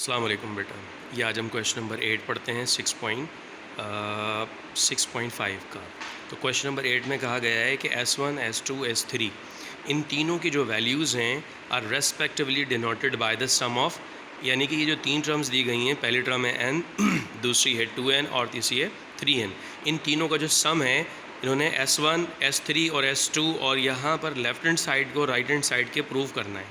अस्सलाम वालेकुम बेटा। ये आज हम क्वेश्चन नंबर 8 पढ़ते हैं 6.5 का। तो क्वेश्चन नंबर 8 में कहा गया है कि S1, S2, S3 इन तीनों की जो वैल्यूज़ हैं are respectively denoted by the sum of, यानी कि ये जो तीन टर्म्स दी गई हैं, पहली टर्म है n, दूसरी है 2n और तीसरी है 3n। इन तीनों का जो सम है इन्होंने S1, S3 और S2 और यहाँ पर लेफ़्ट हैंड साइड को राइट हैंड साइड के प्रूव करना है।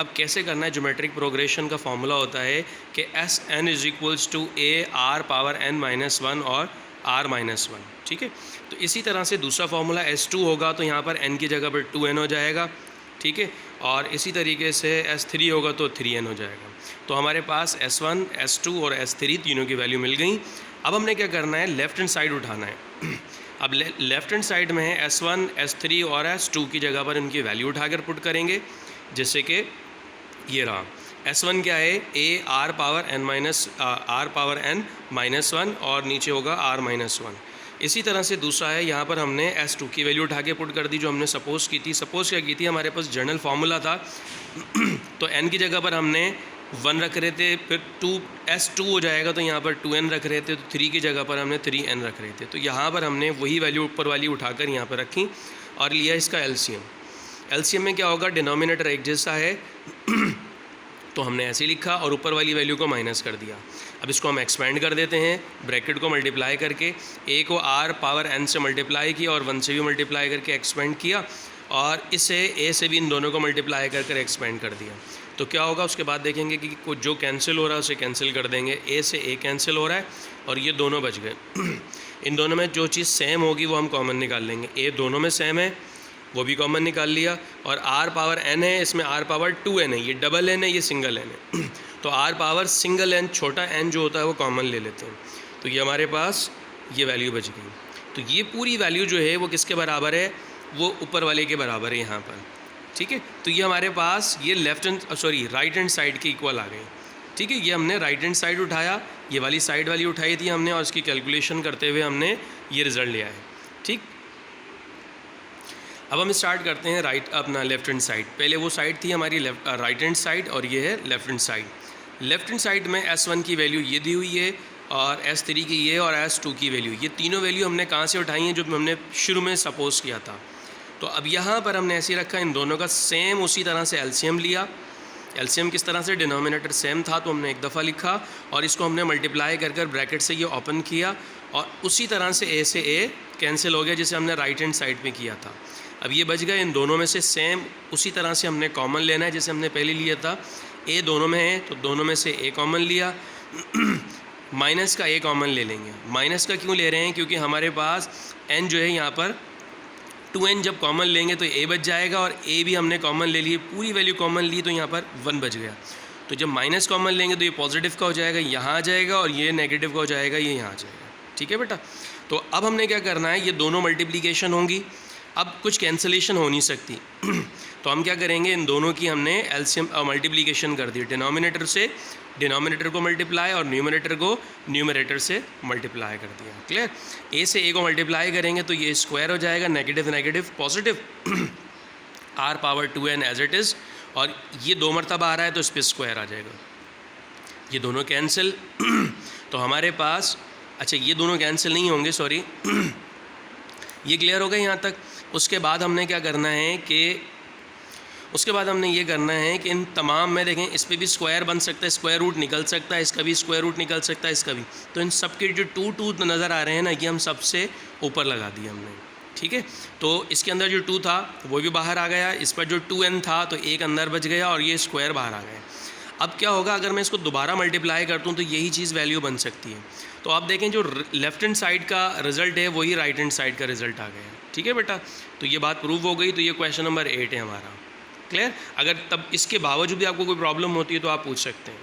अब कैसे करना है? ज्योमेट्रिक प्रोग्रेशन का फॉर्मूला होता है कि S N is equals to a r power n minus one और r माइनस वन। ठीक है, तो इसी तरह से दूसरा फार्मूला S2 होगा तो यहाँ पर n की जगह पर 2n हो जाएगा। ठीक है, और इसी तरीके से S3 होगा तो 3n हो जाएगा। तो हमारे पास S1, S2 और S3 तीनों की वैल्यू मिल गई। अब हमने क्या करना है? लेफ़्ट हैंड साइड उठाना है। अब लेफ़्ट हैंड साइड में है S1, S3 और S2 की जगह पर इनकी वैल्यू उठाकर पुट करेंगे, जैसे कि ये रहा। S1 क्या है? ए r power n minus one और नीचे होगा r माइनस वन। इसी तरह से दूसरा है, यहाँ पर हमने S2 की वैल्यू उठा के पुट कर दी जो हमने सपोज़ की थी। सपोज़ क्या की थी? हमारे पास जनरल फार्मूला था तो n की जगह पर हमने 1 रख रहे थे, फिर S2 हो जाएगा तो यहाँ पर 2n रख रहे थे, तो 3 की जगह पर हमने 3n रख रहे थे। तो यहाँ पर हमने वही वैल्यू ऊपर वाली उठाकर यहाँ पर रखी और लिया इसका एलसीएम में क्या होगा? डिनोमिनेटर एक जैसा है तो हमने ऐसे ही लिखा और ऊपर वाली वैल्यू को माइनस कर दिया। अब इसको हम एक्सपेंड कर देते हैं, ब्रैकेट को मल्टीप्लाई करके a को r पावर n से मल्टीप्लाई किया और 1 से भी मल्टीप्लाई करके एक्सपेंड किया और इसे a से भी इन दोनों को मल्टीप्लाई कर एक्सपेंड कर दिया। तो क्या होगा? उसके बाद देखेंगे कि जो कैंसिल हो रहा है उसे कैंसिल कर देंगे। a से a कैंसिल हो रहा है और ये दोनों बच गए। इन दोनों में जो चीज़ सेम होगी वो हम कॉमन निकाल लेंगे। a दोनों में सेम है, वो भी कॉमन निकाल लिया। और r पावर n है, इसमें r पावर 2n है, ये डबल n है, ये सिंगल n है। तो r पावर सिंगल n, छोटा n जो होता है वो कॉमन ले लेते हैं। तो ये हमारे पास ये वैल्यू बच गई। तो ये पूरी वैल्यू जो है वो किसके बराबर है? वो ऊपर वाले के बराबर है यहाँ पर। ठीक है, तो ये हमारे पास ये राइट हैंड साइड के इक्वल आ गई। ठीक है, ये हमने राइट हैंड साइड उठाया, ये वाली साइड वाली उठाई थी हमने और इसकी कैलकुलेशन करते हुए हमने ये रिज़ल्ट लिया है। ठीक, अब हम स्टार्ट करते हैं अपना लेफ़्ट हैंड साइड। पहले वो साइड थी हमारी राइट हैंड साइड और ये है left hand side. Left hand side में S1 की वैल्यू ये दी हुई है और S3 की ये और S2 की वैल्यू, ये तीनों वैल्यू हमने कहाँ से उठाई हैं? जो हमने शुरू में सपोज़ किया था। तो अब यहाँ पर हमने ऐसे रखा, इन दोनों का सेम उसी तरह से एलसीएम लिया। एलसीएम किस तरह से? डिनोमिनेटर सेम था तो हमने एक दफ़ा लिखा और इसको हमने मल्टीप्लाई कर ब्रैकेट से ये ओपन किया और उसी तरह से a से a कैंसिल हो गया जैसे हमने राइट हैंड साइड में किया था। अब ये बच गए। इन दोनों में से सेम उसी तरह से हमने कॉमन लेना है जैसे हमने पहले लिया था। a दोनों में है तो दोनों में से a कॉमन लिया। माइनस का a कॉमन ले लेंगे। माइनस का क्यों ले रहे हैं? क्योंकि हमारे पास n जो है यहाँ पर 2n जब कॉमन लेंगे तो a बच जाएगा और a भी हमने कॉमन ले लिए, पूरी वैल्यू कॉमन ली तो यहाँ पर 1 बच गया। तो जब माइनस कॉमन लेंगे तो ये पॉजिटिव का हो जाएगा, यहाँ आ जाएगा, और ये नेगेटिव का हो जाएगा, ये यहाँ आ जाएगा। ठीक है बेटा, तो अब हमने क्या करना है? ये दोनों मल्टीप्लिकेशन होंगी, अब कुछ कैंसलेशन हो नहीं सकती। तो हम क्या करेंगे? इन दोनों की हमने एलसीएम मल्टीप्लिकेशन कर दी। डिनोमिनेटर से डिनोमिनेटर को मल्टीप्लाई और न्यूमरेटर को न्यूमरेटर से मल्टीप्लाई कर दिया। क्लियर? a से a को मल्टीप्लाई करेंगे तो ये स्क्वायर हो जाएगा, negative negative positive, r power 2n as it is, और ये 2 मरतबा आ रहा है तो इस पर स्क्वायर आ जाएगा। ये दोनों कैंसिल। तो हमारे पास, अच्छा ये दोनों कैंसिल नहीं होंगे, सॉरी। ये क्लियर हो गया यहाँ तक। उसके बाद हमने क्या करना है कि ये करना है कि इन तमाम में देखें, इस पे भी स्क्वायर बन सकता है, स्क्वायर रूट निकल सकता है, इसका भी स्क्वायर रूट निकल सकता है, इसका भी। तो इन सब के जो 2 नज़र आ रहे हैं ना, ये हम सबसे ऊपर लगा दिए हमने। ठीक है, तो इसके अंदर जो 2 था वो भी बाहर आ गया, इस पर जो 2n था तो एक अंदर बच गया और ये स्क्वायर बाहर आ गया। अब क्या होगा? अगर मैं इसको दोबारा मल्टीप्लाई करता हूँ तो यही चीज़ वैल्यू बन सकती है। तो आप देखें जो लेफ़्ट हैंड साइड का रिज़ल्ट है वही राइट हैंड साइड का रिज़ल्ट आ गया। ठीक है बेटा, तो ये बात प्रूव हो गई। तो ये क्वेश्चन नंबर 8 है हमारा। क्लियर? अगर तब इसके बावजूद भी आपको कोई प्रॉब्लम होती है तो आप पूछ सकते हैं।